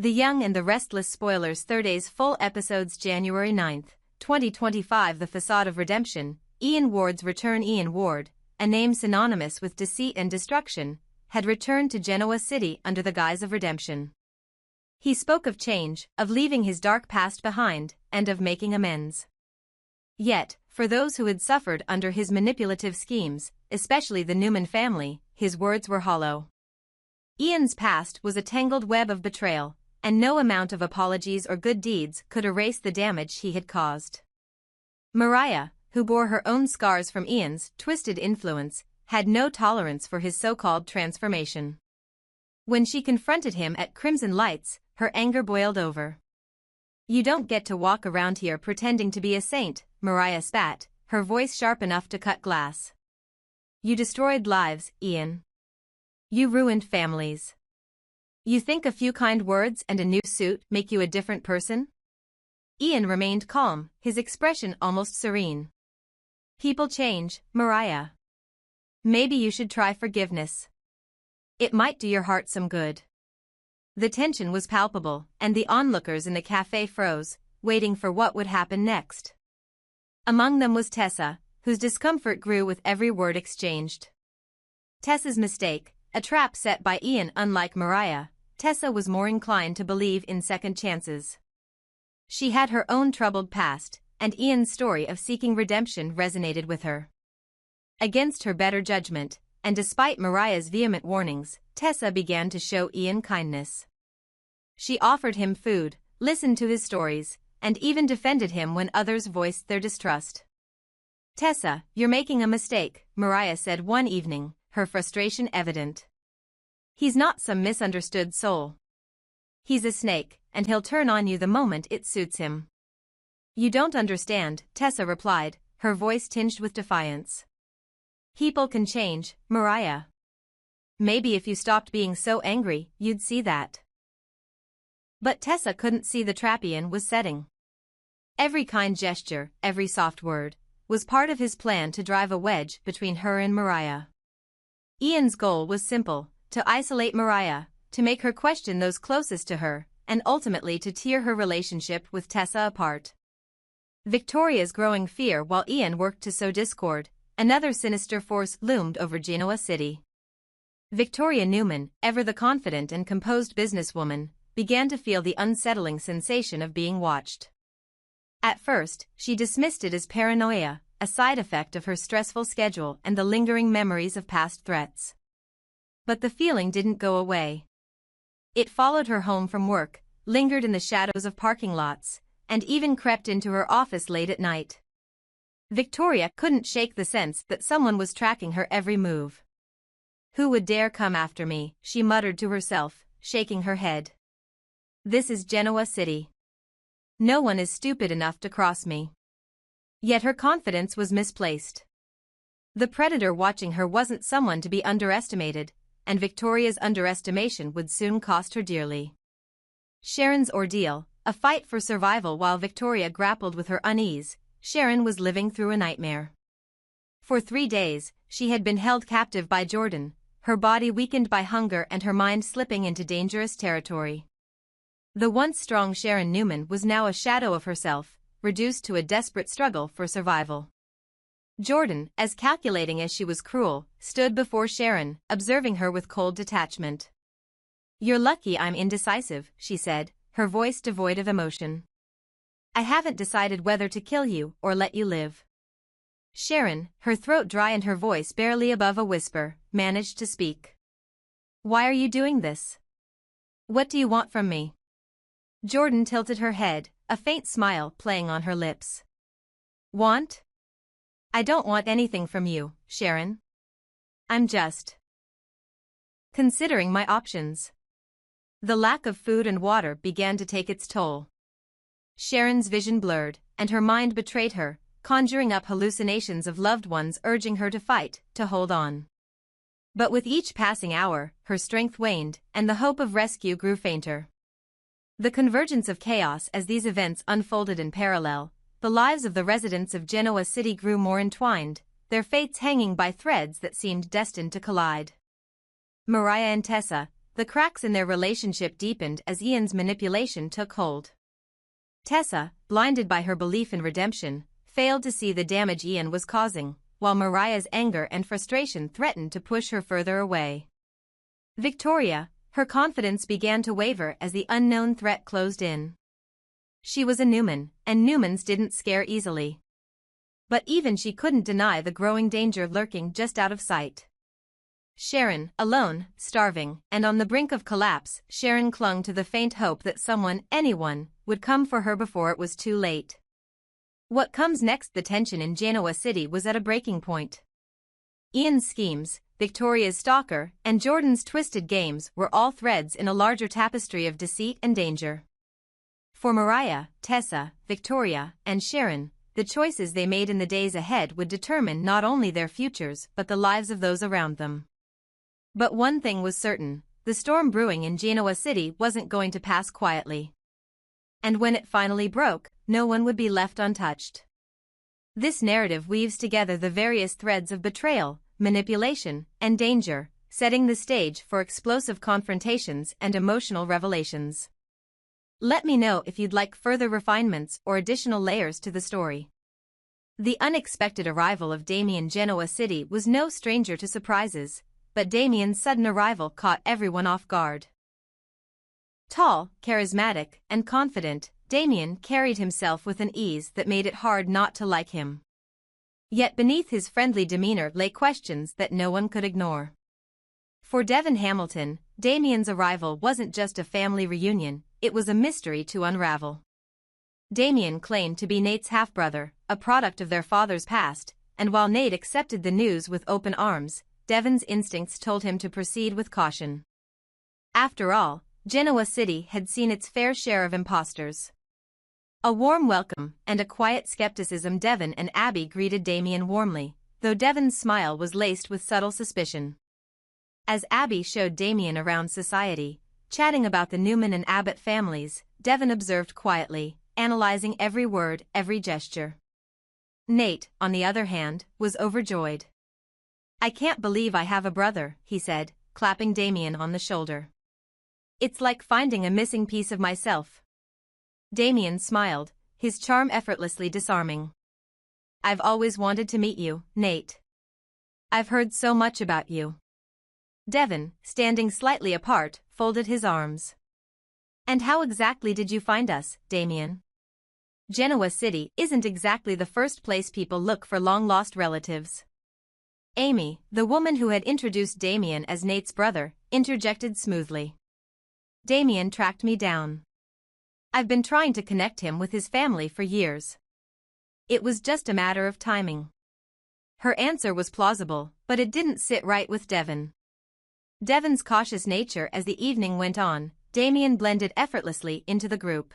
The Young and the Restless spoilers. Thurdays full episodes January 9, 2025. The Facade of Redemption. Ian Ward's return. Ian Ward, a name synonymous with deceit and destruction, had returned to Genoa City under the guise of redemption. He spoke of change, of leaving his dark past behind, and of making amends. Yet, for those who had suffered under his manipulative schemes, especially the Newman family, his words were hollow. Ian's past was a tangled web of betrayal, and no amount of apologies or good deeds could erase the damage he had caused. Mariah, who bore her own scars from Ian's twisted influence, had no tolerance for his so-called transformation. When she confronted him at Crimson Lights, her anger boiled over. "You don't get to walk around here pretending to be a saint," Mariah spat, her voice sharp enough to cut glass. "You destroyed lives, Ian. You ruined families. You think a few kind words and a new suit make you a different person?" Ian remained calm, his expression almost serene. "People change, Mariah. Maybe you should try forgiveness. It might do your heart some good." The tension was palpable, and the onlookers in the cafe froze, waiting for what would happen next. Among them was Tessa, whose discomfort grew with every word exchanged. Tessa's mistake, a trap set by Ian. Unlike Mariah, Tessa was more inclined to believe in second chances. She had her own troubled past, and Ian's story of seeking redemption resonated with her. Against her better judgment, and despite Mariah's vehement warnings, Tessa began to show Ian kindness. She offered him food, listened to his stories, and even defended him when others voiced their distrust. "Tessa, you're making a mistake," Mariah said one evening, her frustration evident. "He's not some misunderstood soul. He's a snake, and he'll turn on you the moment it suits him." "You don't understand," Tessa replied, her voice tinged with defiance. "People can change, Mariah. Maybe if you stopped being so angry, you'd see that." But Tessa couldn't see the trap Ian was setting. Every kind gesture, every soft word, was part of his plan to drive a wedge between her and Mariah. Ian's goal was simple: to isolate Mariah, to make her question those closest to her, and ultimately to tear her relationship with Tessa apart. Victoria's growing fear. While Ian worked to sow discord, another sinister force loomed over Genoa City. Victoria Newman, ever the confident and composed businesswoman, began to feel the unsettling sensation of being watched. At first, she dismissed it as paranoia, a side effect of her stressful schedule and the lingering memories of past threats. But the feeling didn't go away. It followed her home from work, lingered in the shadows of parking lots, and even crept into her office late at night. Victoria couldn't shake the sense that someone was tracking her every move. "Who would dare come after me?" she muttered to herself, shaking her head. "This is Genoa City. No one is stupid enough to cross me." Yet her confidence was misplaced. The predator watching her wasn't someone to be underestimated, and Victoria's underestimation would soon cost her dearly. Sharon's ordeal, a fight for survival. While Victoria grappled with her unease, Sharon was living through a nightmare. For 3 days, she had been held captive by Jordan, her body weakened by hunger and her mind slipping into dangerous territory. The once strong Sharon Newman was now a shadow of herself, reduced to a desperate struggle for survival. Jordan, as calculating as she was cruel, stood before Sharon, observing her with cold detachment. "You're lucky I'm indecisive," she said, her voice devoid of emotion. "I haven't decided whether to kill you or let you live." Sharon, her throat dry and her voice barely above a whisper, managed to speak. "Why are you doing this? What do you want from me?" Jordan tilted her head, a faint smile playing on her lips. "Want? I don't want anything from you, Sharon. I'm just considering my options." The lack of food and water began to take its toll. Sharon's vision blurred, and her mind betrayed her, conjuring up hallucinations of loved ones urging her to fight, to hold on. But with each passing hour, her strength waned, and the hope of rescue grew fainter. The convergence of chaos. As these events unfolded in parallel, the lives of the residents of Genoa City grew more entwined, their fates hanging by threads that seemed destined to collide. Mariah and Tessa, the cracks in their relationship deepened as Ian's manipulation took hold. Tessa, blinded by her belief in redemption, failed to see the damage Ian was causing, while Mariah's anger and frustration threatened to push her further away. Victoria, her confidence began to waver as the unknown threat closed in. She was a Newman, and Newmans didn't scare easily. But even she couldn't deny the growing danger lurking just out of sight. Sharon, alone, starving, and on the brink of collapse, Sharon clung to the faint hope that someone, anyone, would come for her before it was too late. What comes next? The tension in Genoa City was at a breaking point. Ian's schemes, Victoria's stalker, and Jordan's twisted games were all threads in a larger tapestry of deceit and danger. For Mariah, Tessa, Victoria, and Sharon, the choices they made in the days ahead would determine not only their futures but the lives of those around them. But one thing was certain, the storm brewing in Genoa City wasn't going to pass quietly. And when it finally broke, no one would be left untouched. This narrative weaves together the various threads of betrayal, manipulation, and danger, setting the stage for explosive confrontations and emotional revelations. Let me know if you'd like further refinements or additional layers to the story. The unexpected arrival of Damien. Genoa City was no stranger to surprises, but Damien's sudden arrival caught everyone off guard. Tall, charismatic, and confident, Damien carried himself with an ease that made it hard not to like him. Yet beneath his friendly demeanor lay questions that no one could ignore. For Devon Hamilton, Damien's arrival wasn't just a family reunion, it was a mystery to unravel. Damien claimed to be Nate's half-brother, a product of their father's past, and while Nate accepted the news with open arms, Devon's instincts told him to proceed with caution. After all, Genoa City had seen its fair share of imposters. A warm welcome and a quiet skepticism. Devon and Abby greeted Damien warmly, though Devon's smile was laced with subtle suspicion. As Abby showed Damien around society, chatting about the Newman and Abbott families, Devon observed quietly, analyzing every word, every gesture. Nate, on the other hand, was overjoyed. "I can't believe I have a brother," he said, clapping Damien on the shoulder. "It's like finding a missing piece of myself." Damien smiled, his charm effortlessly disarming. "I've always wanted to meet you, Nate. I've heard so much about you." Devon, standing slightly apart, folded his arms. "And how exactly did you find us, Damien? Genoa City isn't exactly the first place people look for long-lost relatives." Amy, the woman who had introduced Damien as Nate's brother, interjected smoothly. "Damien tracked me down. I've been trying to connect him with his family for years. It was just a matter of timing." Her answer was plausible, but it didn't sit right with Devon. Devon's cautious nature. As the evening went on, Damien blended effortlessly into the group.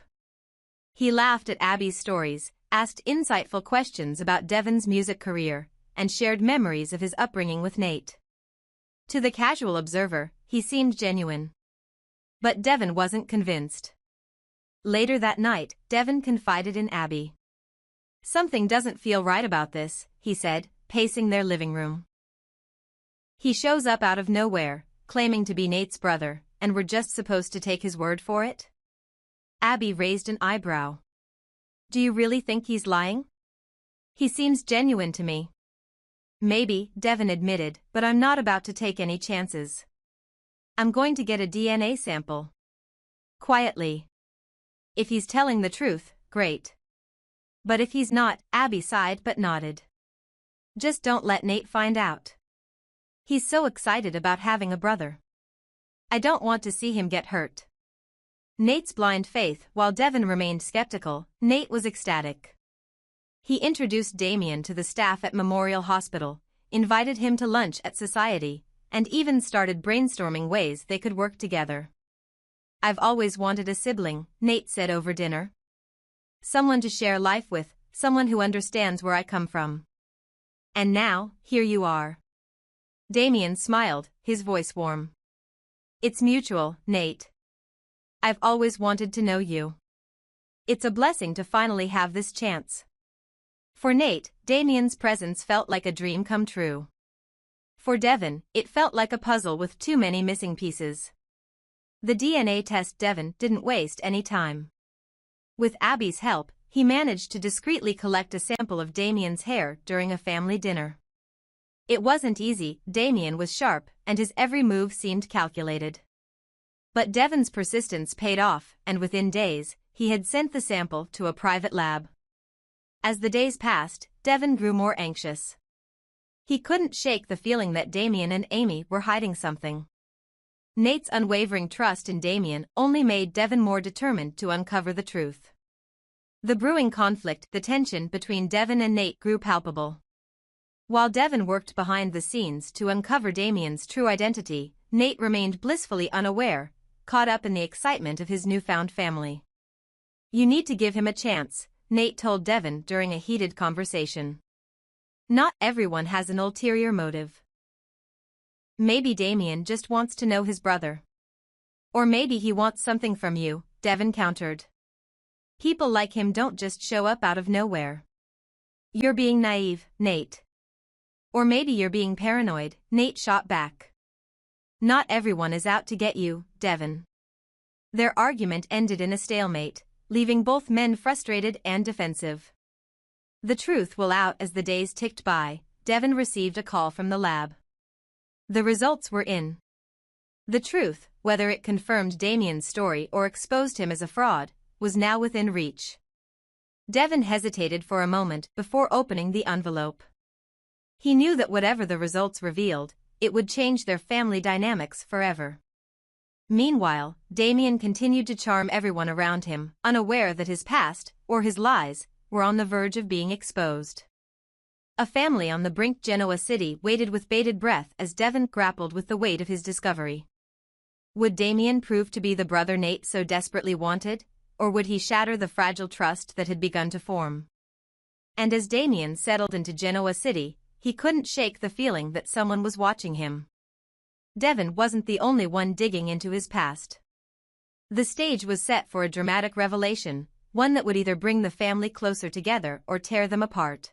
He laughed at Abby's stories, asked insightful questions about Devon's music career, and shared memories of his upbringing with Nate. To the casual observer, he seemed genuine. But Devon wasn't convinced. Later that night, Devon confided in Abby. "Something doesn't feel right about this," he said, pacing their living room. "He shows up out of nowhere, claiming to be Nate's brother, and we're just supposed to take his word for it?" Abby raised an eyebrow. "Do you really think he's lying? He seems genuine to me." "Maybe," Devon admitted, "but I'm not about to take any chances. I'm going to get a DNA sample." Quietly. "If he's telling the truth, great. But if he's not," Abby sighed but nodded. "Just don't let Nate find out. He's so excited about having a brother. I don't want to see him get hurt." Nate's blind faith. While Devon remained skeptical, Nate was ecstatic. He introduced Damien to the staff at Memorial Hospital, invited him to lunch at Society, and even started brainstorming ways they could work together. "I've always wanted a sibling," Nate said over dinner. "Someone to share life with, someone who understands where I come from. And now, here you are." Damien smiled, his voice warm. "It's mutual, Nate. I've always wanted to know you. It's a blessing to finally have this chance." For Nate, Damien's presence felt like a dream come true. For Devon, it felt like a puzzle with too many missing pieces. The DNA test. Devon didn't waste any time. With Abby's help, he managed to discreetly collect a sample of Damien's hair during a family dinner. It wasn't easy. Damien was sharp, and his every move seemed calculated. But Devon's persistence paid off, and within days, he had sent the sample to a private lab. As the days passed, Devon grew more anxious. He couldn't shake the feeling that Damien and Amy were hiding something. Nate's unwavering trust in Damien only made Devon more determined to uncover the truth. The brewing conflict, the tension between Devon and Nate grew palpable. While Devon worked behind the scenes to uncover Damien's true identity, Nate remained blissfully unaware, caught up in the excitement of his newfound family. "You need to give him a chance," Nate told Devon during a heated conversation. "Not everyone has an ulterior motive. Maybe Damien just wants to know his brother. Or maybe he wants something from you," Devon countered. "People like him don't just show up out of nowhere." "You're being naive, Nate." "Or maybe you're being paranoid," Nate shot back. "Not everyone is out to get you, Devon." Their argument ended in a stalemate, leaving both men frustrated and defensive. The truth will out. As the days ticked by, Devon received a call from the lab. The results were in. The truth, whether it confirmed Damien's story or exposed him as a fraud, was now within reach. Devon hesitated for a moment before opening the envelope. He knew that whatever the results revealed, it would change their family dynamics forever. Meanwhile, Damien continued to charm everyone around him, unaware that his past, or his lies, were on the verge of being exposed. A family on the brink. Genoa City waited with bated breath as Devon grappled with the weight of his discovery. Would Damien prove to be the brother Nate so desperately wanted, or would he shatter the fragile trust that had begun to form? And as Damien settled into Genoa City, he couldn't shake the feeling that someone was watching him. Devon wasn't the only one digging into his past. The stage was set for a dramatic revelation, one that would either bring the family closer together or tear them apart.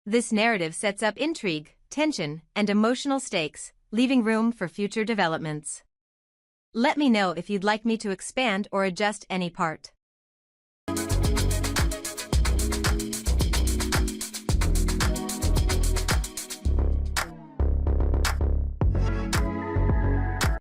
This narrative sets up intrigue, tension, and emotional stakes, leaving room for future developments. Let me know if you'd like me to expand or adjust any part.